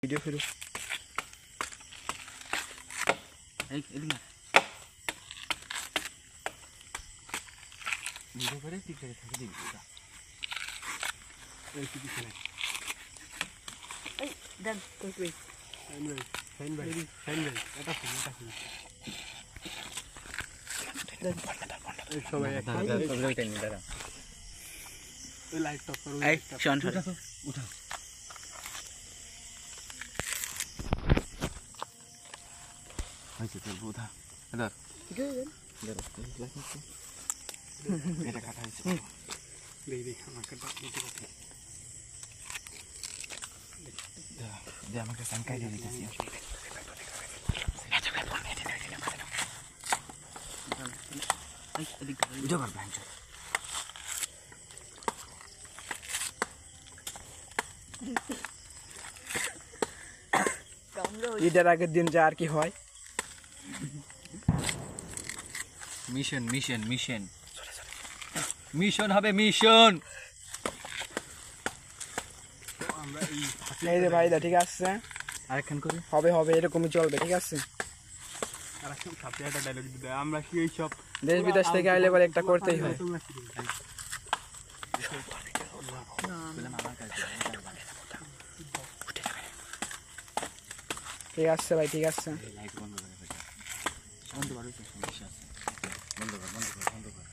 video ফিরো এই এদিকে না ভিডিও করে টিকটকে থাকে দিবি এটা এই কি খেলে এই দেন কই কই শাইন ভাই এটা ফোন এই সবাই দাঁড়া এই লাইট টপ করো এই শোন উঠাও হয়েছে তোর বোধা ধর এটা কাটা হয়েছে দেখ আমাকে দে আমাকে সানকাই দিয়ে দিতেছি ভিডিও করবে ঈদের আগের দিন যা আর কি হয় মিশন মিশন মিশন মিশন হবে মিশন আমরা এই যে ভাইদা ঠিক আছে আরেকখান করি হবে হবে এরকমই চলবে ঠিক আছে আরেকটা সাথে একটা ডায়লগ দিতে আমরা কি এই সব দেশ বিদেশ থেকে আইলে পরে একটা করতেই হয় ঠিক আছে ভাই ঠিক আছে লাইট বন্ধ করে বন্ধ করো সমস্যা আছে বন্ধ কর